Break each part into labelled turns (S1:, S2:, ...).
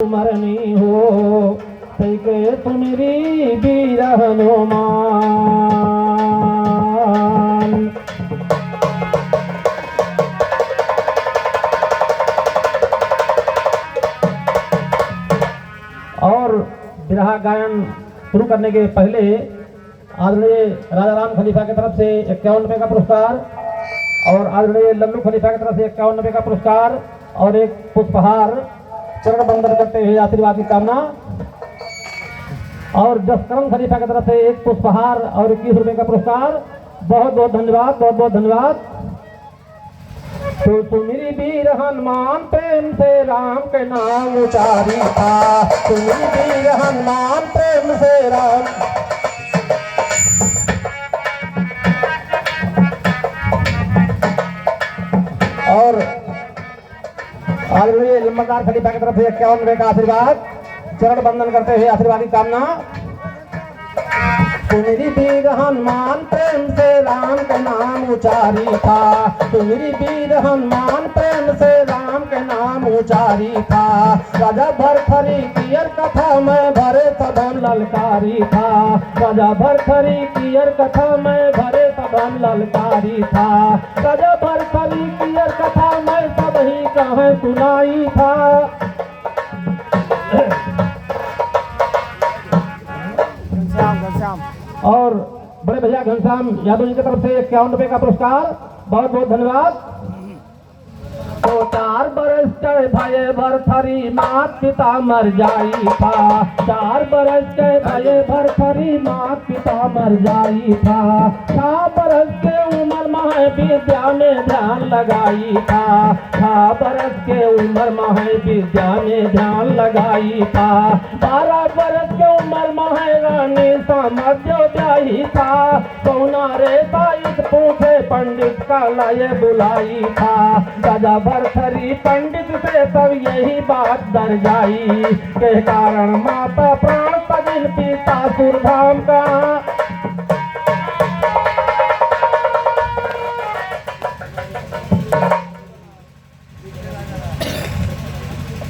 S1: मरनी हो तैके तुमरी बीर हनुमान। और बिरहा गायन शुरू करने के पहले आदरणीय राजा राम खलीफा की तरफ से 51 रुपये का पुरस्कार और आदरणीय लल्लू खलीफा की तरफ से 51 रुपये का पुरस्कार और एक पुष्पहार चरण बंदन करते हुए आशीर्वाद की कामना और जसकरण खलीफा की तरफ से एक पुष्पहार और 21 रुपये का पुरस्कार। बहुत बहुत धन्यवाद, बहुत बहुत धन्यवाद। तो तुम्हारी वीर हनुमान प्रेम से राम के नाम उचारी था, तुम्हारी वीर हनुमान प्रेम से राम। और आदरणीय लंबरदार खलीफा की तरफ से 51 रुपये का आशीर्वाद चरण बंदन करते हुए आशीर्वाद की कामना। तुम्हारी वीर हनुमान प्रेम से राम के नाम उचारी था, तुम्हारी वीर हनुमान प्रेम से राम के नाम उचारी था। राजा भरथरी कियर कथा में भरे सदन ललकारी था, राजा भरथरी कियर कथा में भरे सदन ललकारी था। राजा भरथरी कियर कथा में सब ही कहे सुनाई था। और बड़े भैया घनश्याम यादव जी की तरफ से 51 रुपये का पुरस्कार। बहुत बहुत धन्यवाद। तो 4 बरस के भये भरथरी मात पिता मर जाई था, 4 बरस के भये भरथरी मात पिता मर जाई था। 6 बरस के उम्र में विद्या में ध्यान लगाई था, 6 बरस के उम्र में विद्या में ध्यान लगाई था। 12 बरस के उम्र में रानी समझ ब्याही था, कौना रे साइज पूछे पंडित का लाए बुलाई था। राजा भरथरी पंडित से तब यही बात डर जाई के कारण माता प्राण तजिन पिता सुरधाम का।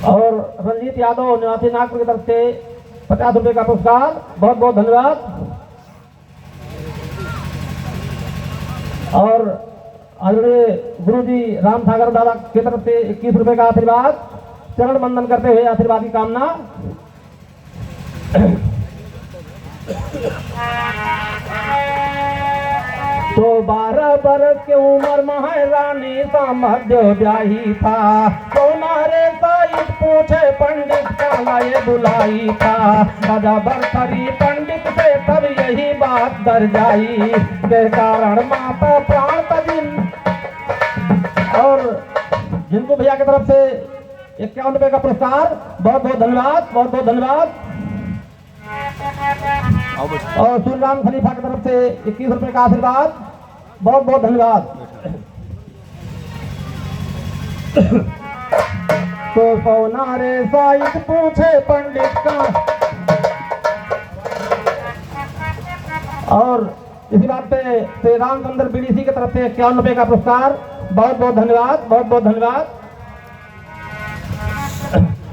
S1: और रंजीत यादव निवासी नागपुर की तरफ से 50 रुपये का पुरस्कार। बहुत बहुत धन्यवाद। और आदरणीय गुरुजी राम सागर दादा की तरफ से 21 रुपये का आशीर्वाद चरण बंदन करते हुए आशीर्वाद की कामना। तो 12 बरस के उम्र में रानी समझ ब्याही था, कौनारे साइज पूछे पंडित का लाए बुलाई था। राजा भरथरी पंडित से तब यही बात डर जाई के कारण माता प्राण तजिन। और जिनको भैया की तरफ से 51 रुपये का पुरस्कार। बहुत बहुत धन्यवाद, बहुत बहुत धन्यवाद। और सुरराम खलीफा की तरफ से 21 रुपये का आशीर्वाद। बहुत बहुत धन्यवाद। तो पौनारे साइज पूछे पंडित का। और इसी बात पे श्री रामचंद्र बीडीसी की तरफ से 51 रुपये का पुरस्कार। बहुत बहुत धन्यवाद, बहुत बहुत धन्यवाद।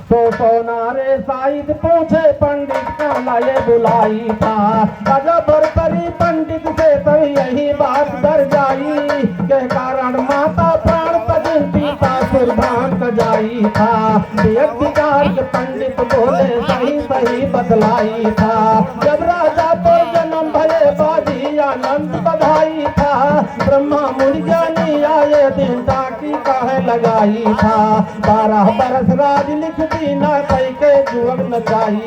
S1: तो सोनारे साइज पूछे पंडित का लाए बुलाई था, राजा भरथरी पंडित से तब यही बात डर जाई के कारण माता प्राण तजिन पिता सुरधाम क जाई था। व्यक्तिकार के पंडित बोले सही सही बतलाई था, जब राजा तो जन्म भले बाजी आनंद बधाई था। ब्रह्मा मुनि ज्ञानी आए दिन टाकी काहे लगाई था, 12 बरस राज लिख दीना कई के जुग नचाई।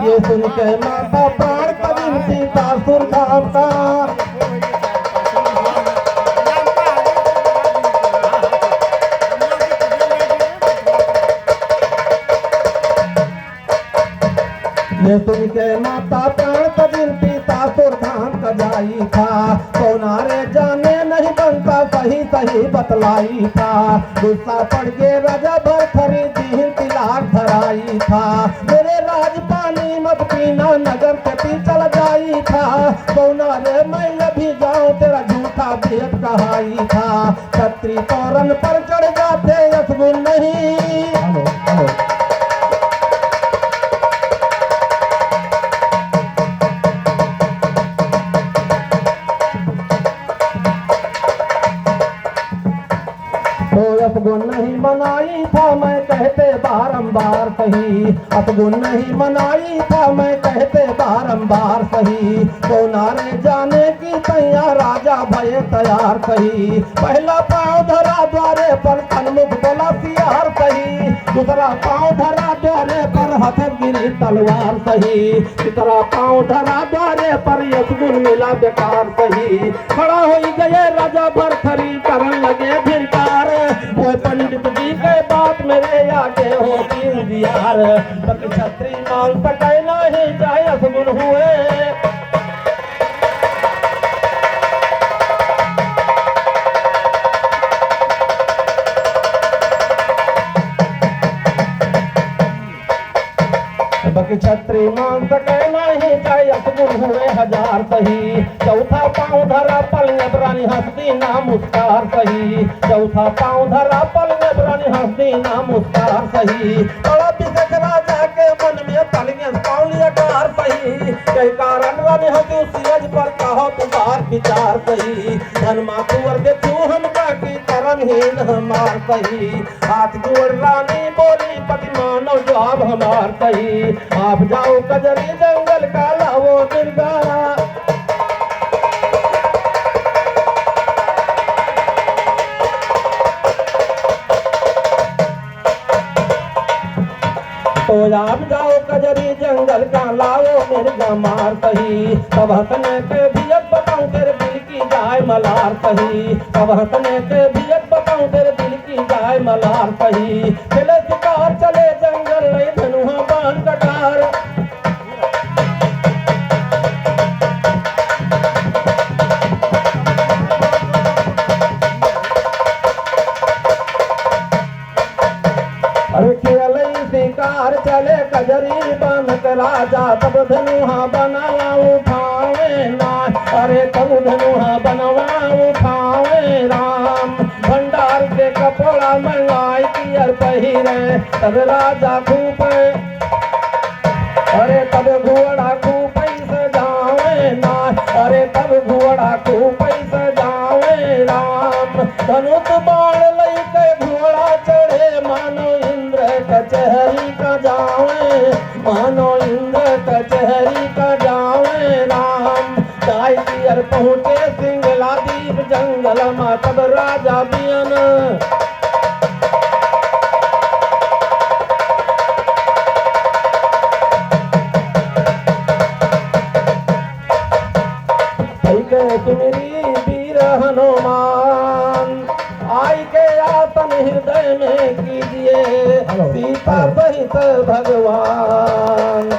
S1: ये सुन के माता प्राण तजिन पिता सुरधाम का। ये सुन के माता प्राण तजिन पिता सुरधाम का जाई था। सोनारे जाने नहीं बनता सही सही बतलाई था, गुस्सा पड़ के राजा भरथरी दीन तिलाक धराई था। मेरे राज पानी मत पीना नगर के पी चल जाई था, सोनारे मैं भी जाऊं तेरा झूठा भेद कहाई था। छत्री तोरन पर चढ़ जाते असगुन नहीं। मनाई था मैं कहते बारंबार सही, असगुन नहीं मनाई था मैं कहते बारंबार सही। तो नारे जाने की तैयार राजा भये तैयार सही, पहला पाँव धरा द्वारे पर सन्मुख बोला सियार सही, दूसरा पाँव धरा द्वारे पर हथेली गिरी तलवार सही, तीसरा पाँव धरा द्वारे पर यसगुन मिला बेकार सही। खड़ा हो गए राजा भरथरी करन लगे धिरकार, वो पंडित जी के बात मेरे आगे हो तीन दियार, तक छत्री मांग सके नहीं चाहे असगुन हुए। बकी छत्री मान सके नहीं चाहे असगुन हुए हजार सही, चौथा पाँव धरा पलने प्राणी हंसती ना मुस्कार सही, चौथा पाँव धरा पलने प्राणी हंसती ना मुस्कार सही। बड़ा बिगड़ राजा के मन में पलने पाउलिया कार सही, कई कारण रानी हंसी सियज पर कहो तुम्हार विचार सही, धन मातुअर के छू हम की करमहीन हमार सही। हाथ जोड़ रानी बोली पति मानो जवाब हमार सही, आप जाओ कजरी जंगल का लाओ दिलगारा। तो आप जाओ कजरी जंगल का लाओ मिर्गा मार सही, तब हंसने के भियत बताऊं तेरे दिल की जाए मलार सही, तब हंसने के भियत बताऊं तेरे दिल की जाए मलार सही। चले शिकार चले जंगल नहीं धनुहा बाण कटार, अरे खेले शिकार चले कजरी बनत राजा, तब धनुहा बनवा उठावे ना, अरे तब धनुहा बनवा उठावे राम। भंडार से कपड़ा मंगाई पियर पहिरे तब राजा खूपे, अरे तब घोड़ा खूपै सजावे ना, अरे तब घोड़ा खूपै सजावे राम। धनुष बाण लैके घोड़ा चढ़े मानो इंद्र कचहरी का जावे, मानो इंद्र कचहरी का जावे राम। गाय पियर पहुँचे सिंगला दीप जंगल में तब राजा बियन, तुमरी वीर हनुमान आई के आसन हृदय में कीजिए, सीता सहित भगवान।